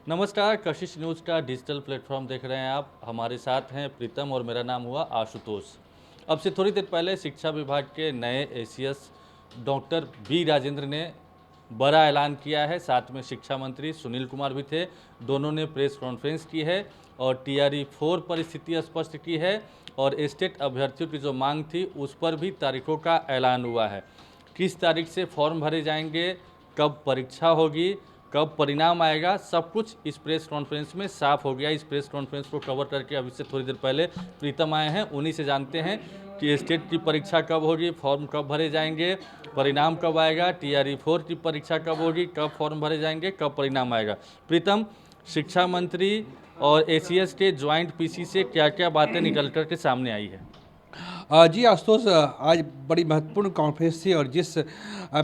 नमस्कार, कशिश न्यूज़ का digital platform देख रहे हैं आप। हमारे साथ हैं प्रीतम और मेरा नाम हुआ आशुतोष। अब से थोड़ी देर पहले शिक्षा विभाग के नए एसीएस डॉक्टर बी राजेंद्र ने बड़ा ऐलान किया है। साथ में शिक्षा मंत्री सुनील कुमार भी थे। दोनों ने प्रेस कॉन्फ्रेंस की है और टीआरई 4 पर स्थिति स्पष्ट की है और स्टेट अभ्यर्थियों की जो मांग थी उस पर भी तारीखों का ऐलान हुआ है। किस तारीख से फॉर्म भरे जाएंगे, कब परीक्षा होगी, कब परिणाम आएगा, सब कुछ इस प्रेस कॉन्फ्रेंस में साफ हो गया। इस प्रेस कॉन्फ्रेंस को कवर करके अभी से थोड़ी देर पहले प्रीतम आए हैं, उन्हीं से जानते हैं कि स्टेट की परीक्षा कब होगी, फॉर्म कब भरे जाएंगे, परिणाम कब आएगा, टीआरई 4 की परीक्षा कब होगी, कब फॉर्म भरे जाएंगे, कब परिणाम आएगा। प्रीतम, शिक्षा मंत्री और एसीएस के ज्वाइंट पीसी से क्या क्या बातें निकल कर के सामने आई है? जी आशुतोष, आज बड़ी महत्वपूर्ण कॉन्फ्रेंस थी और जिस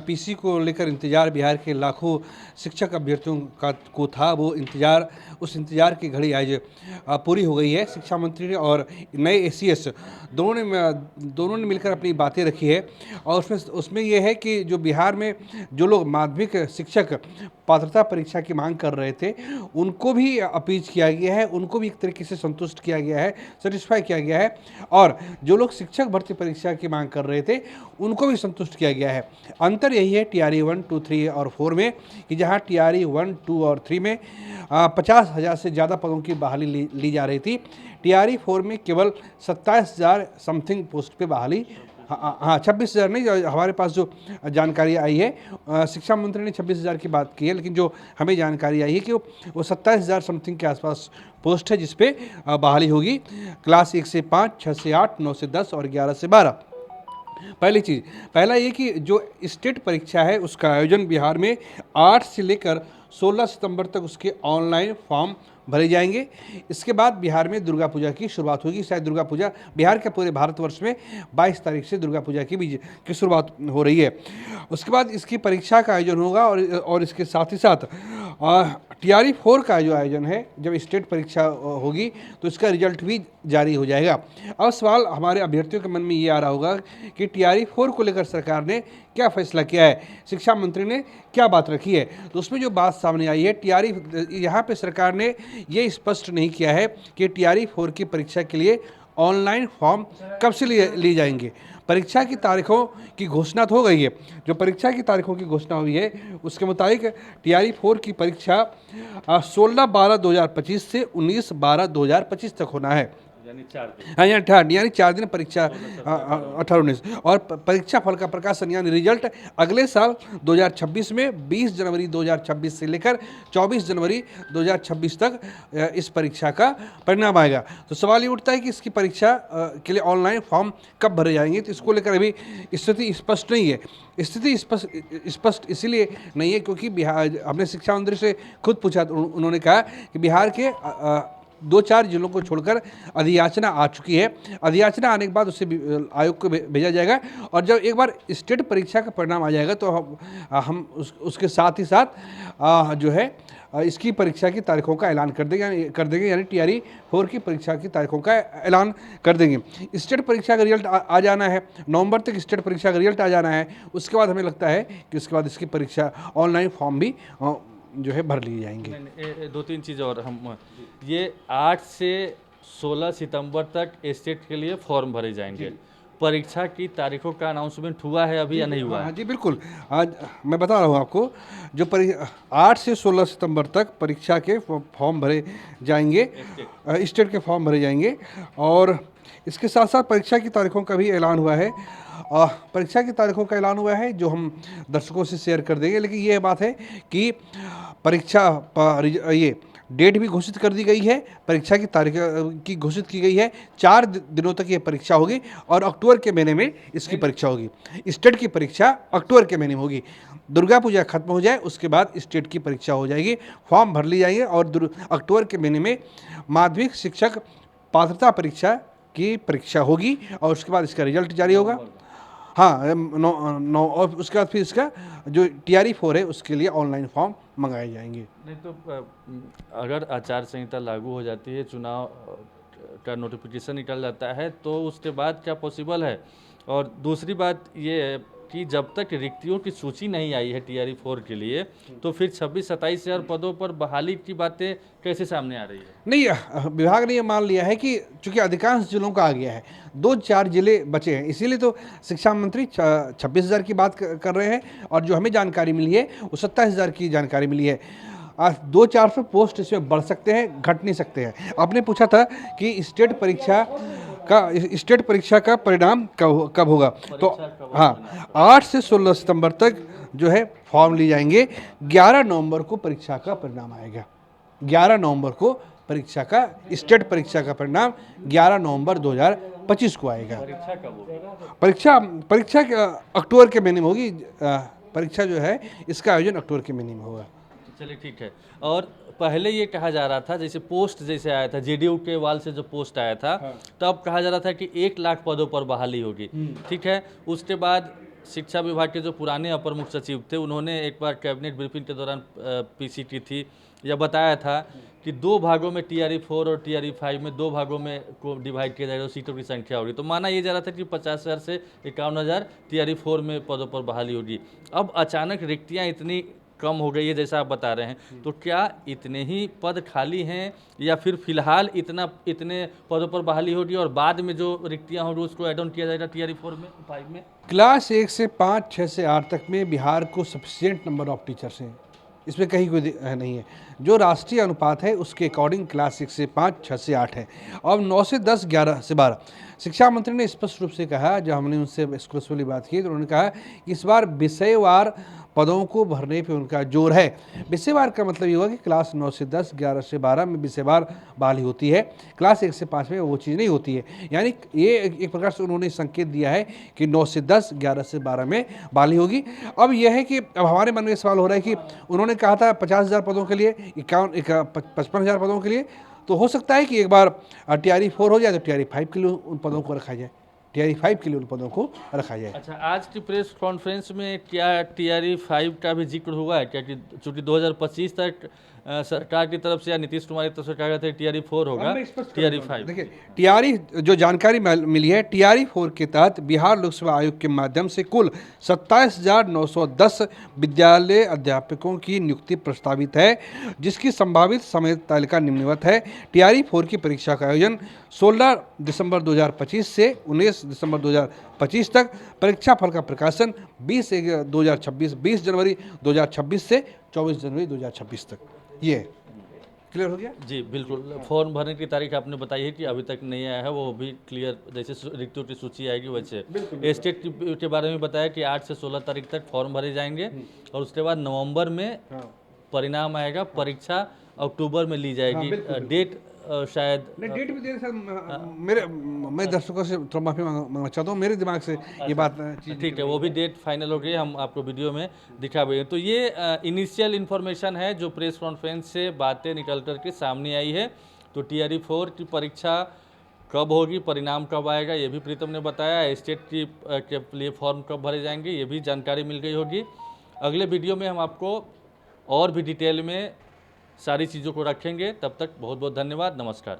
पीसी को लेकर इंतजार बिहार के लाखों शिक्षक अभ्यर्थियों का को था, वो उस इंतजार की घड़ी आज पूरी हो गई है। शिक्षा मंत्री ने और नए एसीएस दोनों ने मिलकर अपनी बातें रखी है और उसमें ये है कि जो बिहार में जो लोग माध्यमिक शिक्षक पात्रता परीक्षा की मांग कर रहे थे, उनको भी अपीच किया गया है, उनको भी एक तरीके से संतुष्ट किया गया है, सेटिस्फाई किया गया है और जो लोग शिक्षक भर्ती परीक्षा की मांग कर रहे थे उनको भी संतुष्ट किया गया है। अंतर यही है टीआरई 1, 2, 3 और 4 में कि जहां टीआरई 1, 2 और 3 में 50,000 से ज़्यादा पदों की बहाली ली जा रही थी, टीआरई 4 में केवल 27,000 समथिंग पोस्ट पे बहाली। हाँ, 26,000 नहीं, हमारे पास जो जानकारी आई है, शिक्षा मंत्री ने 26,000 की बात की है, लेकिन जो हमें जानकारी आई है कि वो 27,000 समथिंग के आसपास पोस्ट है जिसपे बहाली होगी। क्लास 1 से 5, 6 से 8, 9 से 10 और 11 से 12। पहला ये कि जो स्टेट परीक्षा है उसका आयोजन बिहार में 8 से लेकर 16 सितंबर तक उसके ऑनलाइन फॉर्म भरे जाएंगे। इसके बाद बिहार में दुर्गा पूजा की शुरुआत होगी। शायद दुर्गा पूजा बिहार के पूरे भारतवर्ष में 22 तारीख से दुर्गा पूजा की शुरुआत हो रही है। उसके बाद इसकी परीक्षा का आयोजन होगा और इसके साथ ही साथ टीआरई 4 का जो आयोजन है, जब स्टेट परीक्षा होगी तो इसका रिजल्ट भी जारी हो जाएगा। अब सवाल हमारे अभ्यर्थियों के मन में ये आ रहा होगा कि टीआरई 4 को लेकर सरकार ने क्या फैसला किया है, शिक्षा मंत्री ने क्या बात रखी है। तो उसमें जो बात सामने आई है, टीआरई यहाँ पे सरकार ने ये स्पष्ट नहीं किया है कि टीआरई 4 की परीक्षा के लिए ऑनलाइन फॉर्म कब से ली जाएंगे। परीक्षा की तारीखों की घोषणा तो हो गई है। जो परीक्षा की तारीखों की घोषणा हुई है उसके मुताबिक टीआरई 4 की परीक्षा 16/12/2025 से 19/12/2025 तक होना है। यानी 4 दिन। हाँ, यानी 4 दिन परीक्षा 18-19 और परीक्षा फल का प्रकाशन यानी रिजल्ट अगले साल 2026 में 20 जनवरी 2026 से लेकर 24 जनवरी 2026 तक इस परीक्षा का परिणाम आएगा। तो सवाल ये उठता है कि इसकी परीक्षा के लिए ऑनलाइन फॉर्म कब भरे जाएंगे। तो इसको लेकर अभी स्थिति स्पष्ट नहीं है। स्थिति स्पष्ट इसीलिए नहीं है क्योंकि बिहार, हमने शिक्षा मंत्री से खुद पूछा तो उन्होंने कहा कि बिहार के 2-4 जिलों को छोड़कर अधियाचना आ चुकी है। अधियाचना आने के बाद उसे आयोग को भेजा जाएगा और जब एक बार स्टेट परीक्षा का परिणाम आ जाएगा तो हम उसके साथ ही साथ जो है इसकी परीक्षा की तारीखों का ऐलान कर देंगे यानी टीआरई 4 की परीक्षा की तारीखों का ऐलान कर देंगे। स्टेट परीक्षा का रिजल्ट आ जाना है, नवंबर तक स्टेट परीक्षा का रिजल्ट आ जाना है। उसके बाद हमें लगता है कि उसके बाद इसकी परीक्षा ऑनलाइन फॉर्म भी जो है भर लिए जाएंगे। 2-3 चीज़ और हम ये 8 से 16 सितंबर तक स्टेट के लिए फॉर्म भरे जाएंगे। परीक्षा की तारीखों का अनाउंसमेंट हुआ है अभी या नहीं हुआ है? हाँ जी, बिल्कुल। आज मैं बता रहा हूँ आपको, जो 8 से 16 सितंबर तक परीक्षा के फॉर्म भरे जाएंगे, स्टेट के फॉर्म भरे जाएंगे और इसके साथ साथ परीक्षा की तारीखों का भी ऐलान हुआ है। परीक्षा की तारीखों का ऐलान हुआ है जो हम दर्शकों से शेयर कर देंगे। लेकिन ये बात है कि ये डेट भी घोषित कर दी गई है, परीक्षा की तारीख की घोषित की गई है। 4 दिनों तक ये परीक्षा होगी और अक्टूबर के महीने में इसकी परीक्षा होगी। स्टेट की परीक्षा अक्टूबर के महीने में होगी। दुर्गा पूजा खत्म हो जाए उसके बाद स्टेट की परीक्षा हो जाएगी, फॉर्म भर ली जाएंगे और अक्टूबर के महीने में माध्यमिक शिक्षक पात्रता परीक्षा की परीक्षा होगी और उसके बाद इसका रिजल्ट जारी होगा। हाँ, नौ और उसके बाद फिर इसका जो टीआरई 4 है उसके लिए ऑनलाइन फॉर्म मंगाए जाएंगे। नहीं तो अगर आचार संहिता लागू हो जाती है, चुनाव का नोटिफिकेशन निकल जाता है, तो उसके बाद क्या पॉसिबल है? और दूसरी बात ये है, कि जब तक रिक्तियों की सूची नहीं आई है टीआरई 4 के लिए, तो फिर 26-27 हजार पदों पर बहाली की बातें कैसे सामने आ रही है? नहीं, विभाग ने ये मान लिया है कि चूंकि अधिकांश जिलों का आ गया है, 2-4 जिले बचे हैं, इसीलिए तो शिक्षा मंत्री 26,000 की बात कर रहे हैं। और जो हमें जानकारी मिली है वो 27,000 की जानकारी मिली है। 200-400 पोस्ट इसमें बढ़ सकते हैं, घट नहीं सकते हैं। आपने पूछा था कि स्टेट परीक्षा का परिणाम कब होगा, तो हाँ, 8 से 16 सितंबर तक जो है फॉर्म लिए जाएंगे। 11 नवंबर को परीक्षा का परिणाम आएगा। 11 नवंबर को परीक्षा का स्टेट परीक्षा का परिणाम 11 नवंबर 2025 को आएगा। परीक्षा कब होगी? परीक्षा अक्टूबर के महीने में होगी। परीक्षा जो है इसका आयोजन अक्टूबर के महीने में होगा। चलिए ठीक है। और पहले ये कहा जा रहा था, जैसे पोस्ट जैसे आया था जेडीयू के वाल से जो पोस्ट आया था, तब कहा जा रहा था कि 1 लाख पदों पर बहाली होगी। ठीक है, उसके बाद शिक्षा विभाग के जो पुराने अपर मुख्य सचिव थे, उन्होंने एक बार कैबिनेट ब्रीफिंग के दौरान पीसी की थी, या बताया था कि 2 भागों में टीआरई 4 और टीआरई 5 में 2 भागों में को डिवाइड किया जाएगा, सीटों की संख्या होगी। तो माना ये जा रहा था कि 50,000 से 51,000 टीआरई 4 में पदों पर बहाली होगी। अब अचानक रिक्तियाँ इतनी कम हो गई है जैसा आप बता रहे हैं, तो क्या इतने ही पद खाली हैं, या फिर फिलहाल इतने पदों पर बहाली होगी और बाद में जो रिक्तियां होंगी उसको ऐड ऑन किया जाएगा टीआरई 4 में 5 में? क्लास 1 से 5, 6 से 8 तक में बिहार को सफिशिएंट नंबर ऑफ टीचर्स हैं, इसमें कहीं कोई नहीं है। जो राष्ट्रीय अनुपात है उसके अकॉर्डिंग क्लास 1 से 5, 6 से 8 है। अब 9 से 10, 11 से 12 शिक्षा मंत्री ने स्पष्ट रूप से कहा, जब हमने उनसे एक्सक्लूसिवली बात की तो उन्होंने कहा कि इस बार विषयवार पदों को भरने पे उनका जोर है। विषयवार का मतलब ये हुआ कि क्लास 9 से 10, 11 से 12 में विषयवार बहाली होती है, क्लास 1 से 5 में वो चीज़ नहीं होती है। यानी ये एक प्रकार से उन्होंने संकेत दिया है कि 9 से 10, 11 से 12 में बहाली होगी। अब यह है कि अब हमारे मन में सवाल हो रहा है कि उन्होंने कहा था 50,000 पदों के लिए, 55,000 पदों के लिए, तो हो सकता है कि एक बार टीआरई 4 हो जाए तो टीआरई 5 के लिए उन पदों को रखा जाए, टीआरई 5 के लिए उन पदों को रखा जाए। अच्छा, आज की प्रेस कॉन्फ्रेंस में क्या टीआरई 5 का भी जिक्र हुआ है क्या? कि चूंकि 2025 तक सरकार की तरफ से या नीतीश कुमार की तरफ से कहा गया था टीआरई 4 होगा, टीआरई 5। देखिए, टीआरई जो जानकारी मिली है, टीआरई 4 के तहत बिहार लोक सेवा आयोग के माध्यम से कुल 27,910 विद्यालय अध्यापकों की नियुक्ति प्रस्तावित है, जिसकी संभावित समय तालिका निम्नवत है। टीआरई 4 की परीक्षा का आयोजन 16 दिसंबर 2025 से 19 दिसंबर 2025 तक, परीक्षा फल का प्रकाशन 20 जनवरी 2026 से 24 जनवरी 2026 तक। ये क्लियर हो गया? जी बिल्कुल। फॉर्म भरने की तारीख आपने बताई है कि अभी तक नहीं आया है, वो भी क्लियर, जैसे रिक्तियों की सूची आएगी वैसे। स्टेट के बारे में बताया कि 8 से 16 तारीख तक फॉर्म भरे जाएंगे और उसके बाद नवंबर में परिणाम आएगा, परीक्षा अक्टूबर में ली जाएगी। डेट शायद नहीं, डेट भी देर सर, मैं दर्शकों से थोड़ा माफी मांगना चाहता हूँ, मेरे दिमाग से ये बात ठीक है, वो भी डेट फाइनल हो गई, हम आपको वीडियो में दिखा भी हैं। तो ये इनिशियल इन्फॉर्मेशन है जो प्रेस कॉन्फ्रेंस से बातें निकल कर के सामने आई है। तो टीआरई 4 की परीक्षा कब होगी, परिणाम कब आएगा, ये भी प्रीतम ने बताया। स्टेट की के लिए फॉर्म कब भरे जाएंगे, ये भी जानकारी मिल गई होगी। अगले वीडियो में हम आपको और भी डिटेल में सारी चीज़ों को रखेंगे। तब तक बहुत बहुत धन्यवाद, नमस्कार।